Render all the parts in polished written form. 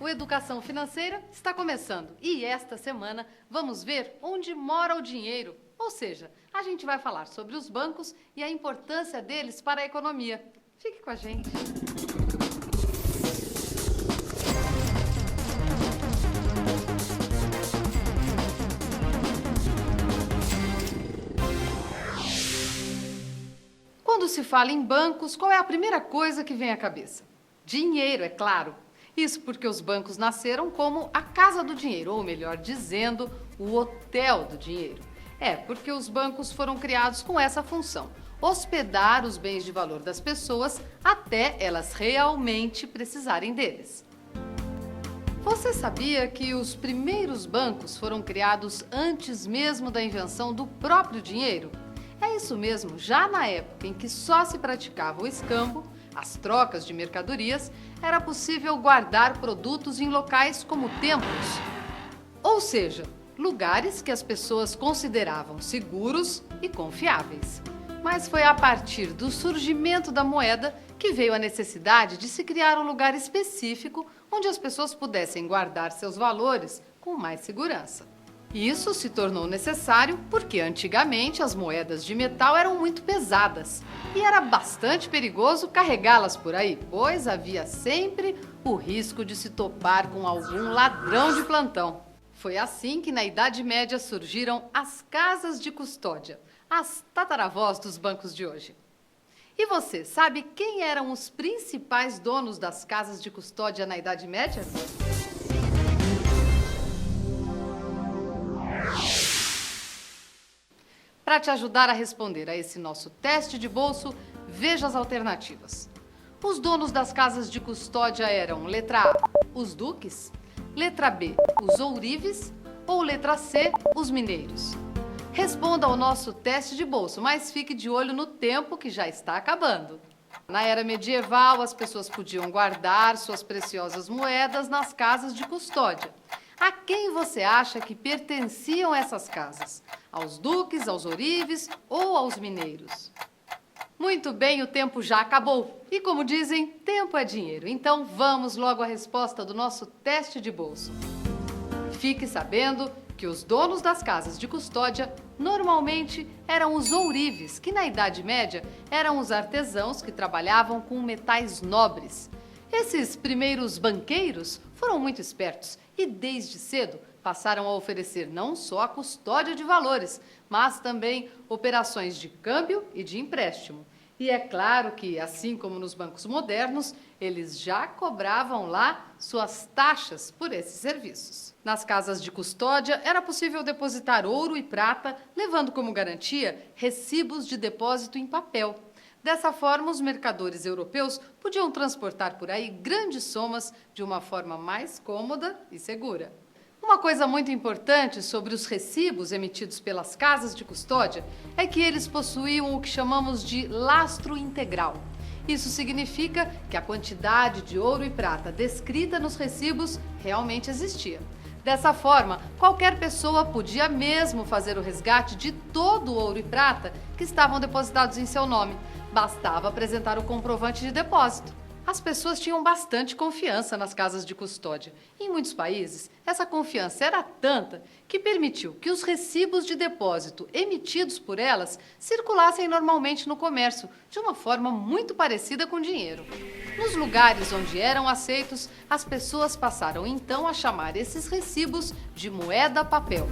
O Educação Financeira está começando e esta semana vamos ver onde mora o dinheiro. Ou seja, a gente vai falar sobre os bancos e a importância deles para a economia. Fique com a gente. Quando se fala em bancos, qual é a primeira coisa que vem à cabeça? Dinheiro, é claro. Isso porque os bancos nasceram como a casa do dinheiro, ou melhor dizendo, o hotel do dinheiro. É, porque os bancos foram criados com essa função: hospedar os bens de valor das pessoas até elas realmente precisarem deles. Você sabia que os primeiros bancos foram criados antes mesmo da invenção do próprio dinheiro? É isso mesmo, já na época em que só se praticava o escambo, as trocas de mercadorias, era possível guardar produtos em locais como templos. Ou seja, lugares que as pessoas consideravam seguros e confiáveis. Mas foi a partir do surgimento da moeda que veio a necessidade de se criar um lugar específico onde as pessoas pudessem guardar seus valores com mais segurança. Isso se tornou necessário porque antigamente as moedas de metal eram muito pesadas e era bastante perigoso carregá-las por aí, pois havia sempre o risco de se topar com algum ladrão de plantão. Foi assim que na Idade Média surgiram as casas de custódia, as tataravós dos bancos de hoje. E você sabe quem eram os principais donos das casas de custódia na Idade Média? Para te ajudar a responder a esse nosso teste de bolso, veja as alternativas. Os donos das casas de custódia eram letra A, os duques, letra B, os ourives ou letra C, os mineiros. Responda ao nosso teste de bolso, mas fique de olho no tempo que já está acabando. Na era medieval, as pessoas podiam guardar suas preciosas moedas nas casas de custódia. A quem você acha que pertenciam essas casas? Aos duques, aos ourives ou aos mineiros? Muito bem, o tempo já acabou. E como dizem, tempo é dinheiro. Então vamos logo à resposta do nosso teste de bolso. Fique sabendo que os donos das casas de custódia normalmente eram os ourives, que na Idade Média eram os artesãos que trabalhavam com metais nobres. Esses primeiros banqueiros foram muito espertos e desde cedo passaram a oferecer não só a custódia de valores, mas também operações de câmbio e de empréstimo. E é claro que, assim como nos bancos modernos, eles já cobravam lá suas taxas por esses serviços. Nas casas de custódia era possível depositar ouro e prata, levando como garantia recibos de depósito em papel. Dessa forma, os mercadores europeus podiam transportar por aí grandes somas de uma forma mais cômoda e segura. Uma coisa muito importante sobre os recibos emitidos pelas casas de custódia é que eles possuíam o que chamamos de lastro integral. Isso significa que a quantidade de ouro e prata descrita nos recibos realmente existia. Dessa forma, qualquer pessoa podia mesmo fazer o resgate de todo o ouro e prata que estavam depositados em seu nome. Bastava apresentar o comprovante de depósito. As pessoas tinham bastante confiança nas casas de custódia. Em muitos países, essa confiança era tanta que permitiu que os recibos de depósito emitidos por elas circulassem normalmente no comércio, de uma forma muito parecida com dinheiro. Nos lugares onde eram aceitos, as pessoas passaram então a chamar esses recibos de moeda-papel.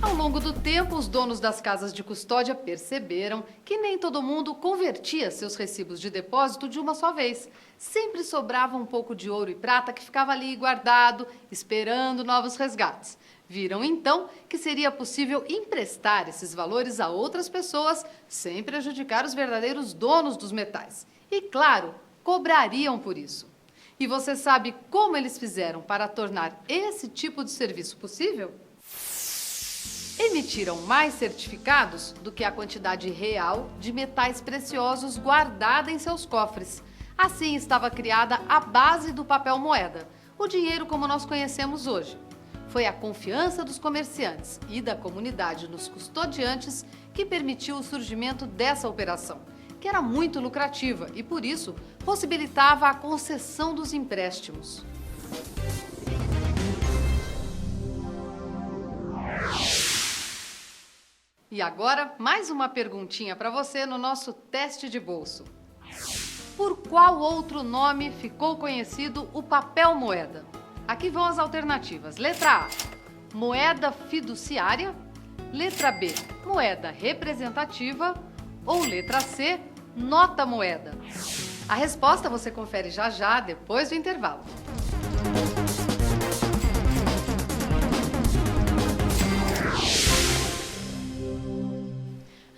Ao longo do tempo, os donos das casas de custódia perceberam que nem todo mundo convertia seus recibos de depósito de uma só vez. Sempre sobrava um pouco de ouro e prata que ficava ali guardado, esperando novos resgates. Viram então que seria possível emprestar esses valores a outras pessoas sem prejudicar os verdadeiros donos dos metais. E, claro, cobrariam por isso. E você sabe como eles fizeram para tornar esse tipo de serviço possível? Emitiram mais certificados do que a quantidade real de metais preciosos guardada em seus cofres. Assim estava criada a base do papel moeda, o dinheiro como nós conhecemos hoje. Foi a confiança dos comerciantes e da comunidade nos custodiantes que permitiu o surgimento dessa operação, que era muito lucrativa e, por isso, possibilitava a concessão dos empréstimos. E agora, mais uma perguntinha para você no nosso teste de bolso. Por qual outro nome ficou conhecido o papel moeda? Aqui vão as alternativas. Letra A, moeda fiduciária. Letra B, moeda representativa. Ou letra C, nota moeda. A resposta você confere já já, depois do intervalo.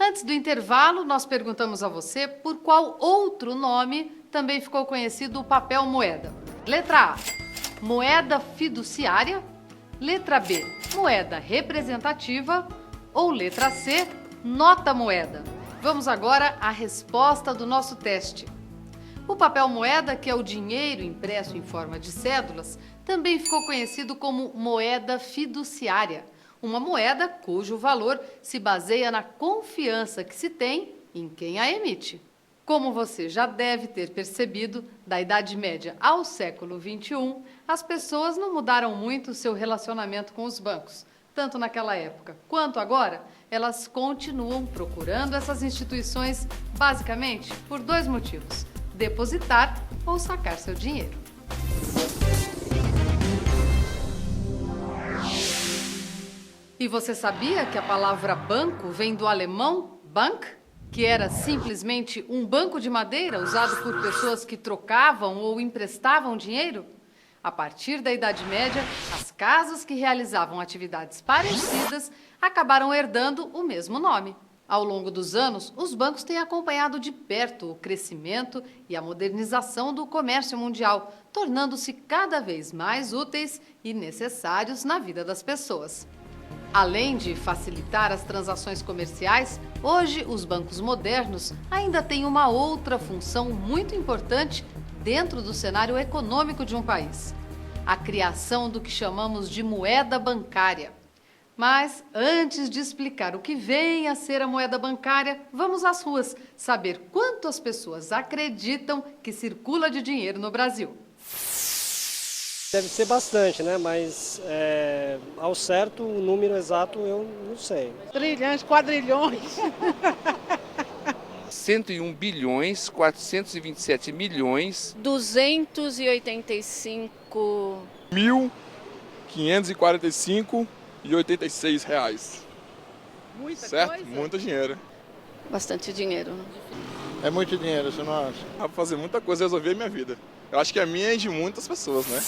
Antes do intervalo, nós perguntamos a você por qual outro nome também ficou conhecido o papel moeda. Letra A, moeda fiduciária. Letra B, moeda representativa. Ou letra C, nota moeda. Vamos agora à resposta do nosso teste. O papel moeda, que é o dinheiro impresso em forma de cédulas, também ficou conhecido como moeda fiduciária. Uma moeda cujo valor se baseia na confiança que se tem em quem a emite. Como você já deve ter percebido, da Idade Média ao século XXI, as pessoas não mudaram muito o seu relacionamento com os bancos. Tanto naquela época quanto agora, elas continuam procurando essas instituições basicamente por dois motivos: depositar ou sacar seu dinheiro. E você sabia que a palavra banco vem do alemão Bank, que era simplesmente um banco de madeira usado por pessoas que trocavam ou emprestavam dinheiro? A partir da Idade Média, as casas que realizavam atividades parecidas acabaram herdando o mesmo nome. Ao longo dos anos, os bancos têm acompanhado de perto o crescimento e a modernização do comércio mundial, tornando-se cada vez mais úteis e necessários na vida das pessoas. Além de facilitar as transações comerciais, hoje os bancos modernos ainda têm uma outra função muito importante dentro do cenário econômico de um país: a criação do que chamamos de moeda bancária. Mas, antes de explicar o que vem a ser a moeda bancária, vamos às ruas saber quanto as pessoas acreditam que circula de dinheiro no Brasil. Deve ser bastante, né? Mas ao certo, o número exato eu não sei. Trilhões, quadrilhões. 101 bilhões, 427 milhões. 285. 1.545,86 reais. Muita Certo? coisa. Muito dinheiro. Bastante dinheiro. É muito dinheiro, você não acha? Dá pra fazer muita coisa e resolver a minha vida. Eu acho que a minha é de muitas pessoas, né?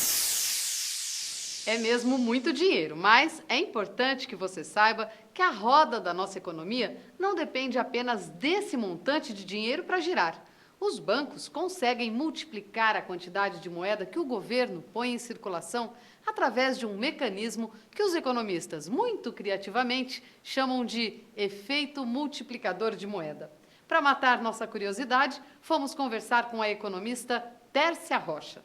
É mesmo muito dinheiro, mas é importante que você saiba que a roda da nossa economia não depende apenas desse montante de dinheiro para girar. Os bancos conseguem multiplicar a quantidade de moeda que o governo põe em circulação através de um mecanismo que os economistas, muito criativamente, chamam de efeito multiplicador de moeda. Para matar nossa curiosidade, fomos conversar com a economista Tércia Rocha.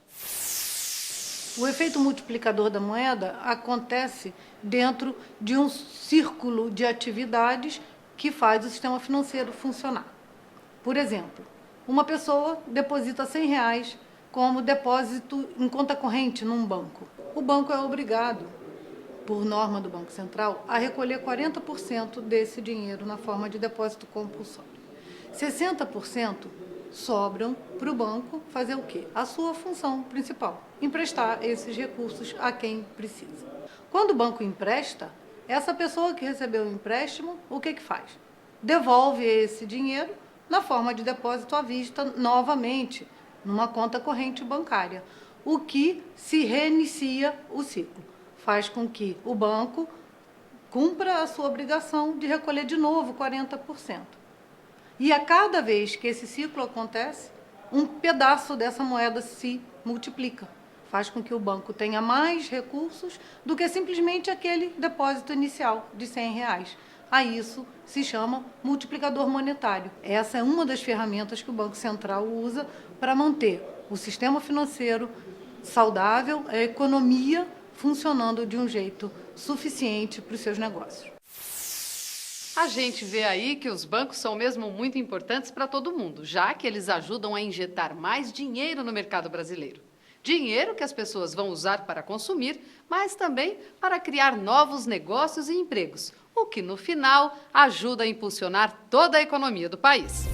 O efeito multiplicador da moeda acontece dentro de um círculo de atividades que faz o sistema financeiro funcionar. Por exemplo, uma pessoa deposita R$100 como depósito em conta corrente num banco. O banco é obrigado, por norma do Banco Central, a recolher 40% desse dinheiro na forma de depósito compulsório. 60% sobram para o banco fazer o quê? A sua função principal, emprestar esses recursos a quem precisa. Quando o banco empresta, essa pessoa que recebeu o empréstimo, o que faz? Devolve esse dinheiro na forma de depósito à vista novamente, numa conta corrente bancária, o que se reinicia o ciclo. Faz com que o banco cumpra a sua obrigação de recolher de novo 40%. E a cada vez que esse ciclo acontece, um pedaço dessa moeda se multiplica. Faz com que o banco tenha mais recursos do que simplesmente aquele depósito inicial de R$100. A isso se chama multiplicador monetário. Essa é uma das ferramentas que o Banco Central usa para manter o sistema financeiro saudável, a economia funcionando de um jeito suficiente para os seus negócios. A gente vê aí que os bancos são mesmo muito importantes para todo mundo, já que eles ajudam a injetar mais dinheiro no mercado brasileiro. Dinheiro que as pessoas vão usar para consumir, mas também para criar novos negócios e empregos, o que no final ajuda a impulsionar toda a economia do país.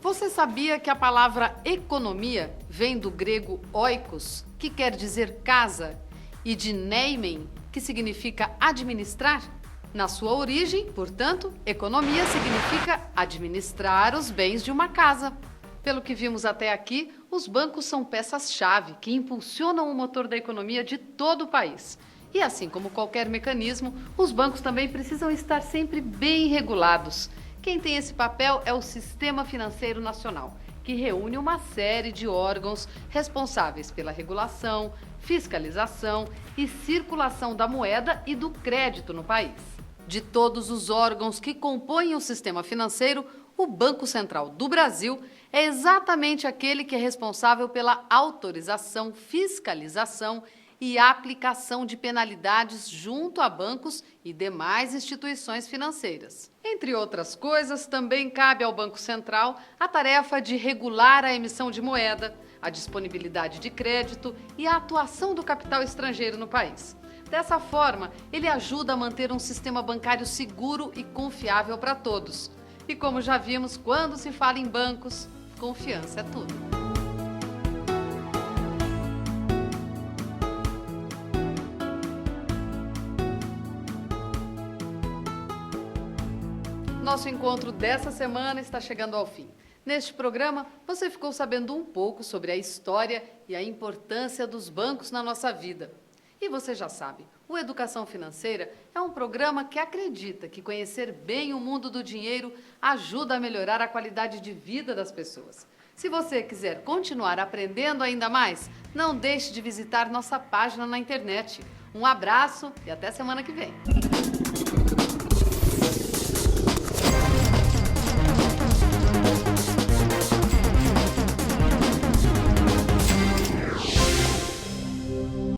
Você sabia que a palavra economia vem do grego oikos, que quer dizer casa, e de neimen, que significa administrar? Na sua origem, portanto, economia significa administrar os bens de uma casa. Pelo que vimos até aqui, os bancos são peças-chave que impulsionam o motor da economia de todo o país. E assim como qualquer mecanismo, os bancos também precisam estar sempre bem regulados. Quem tem esse papel é o Sistema Financeiro Nacional, que reúne uma série de órgãos responsáveis pela regulação, fiscalização e circulação da moeda e do crédito no país. De todos os órgãos que compõem o sistema financeiro, o Banco Central do Brasil é exatamente aquele que é responsável pela autorização, fiscalização e aplicação de penalidades junto a bancos e demais instituições financeiras. Entre outras coisas, também cabe ao Banco Central a tarefa de regular a emissão de moeda, a disponibilidade de crédito e a atuação do capital estrangeiro no país. Dessa forma, ele ajuda a manter um sistema bancário seguro e confiável para todos. E como já vimos, quando se fala em bancos, confiança é tudo. Nosso encontro dessa semana está chegando ao fim. Neste programa, você ficou sabendo um pouco sobre a história e a importância dos bancos na nossa vida. E você já sabe, o Educação Financeira é um programa que acredita que conhecer bem o mundo do dinheiro ajuda a melhorar a qualidade de vida das pessoas. Se você quiser continuar aprendendo ainda mais, não deixe de visitar nossa página na internet. Um abraço e até semana que vem.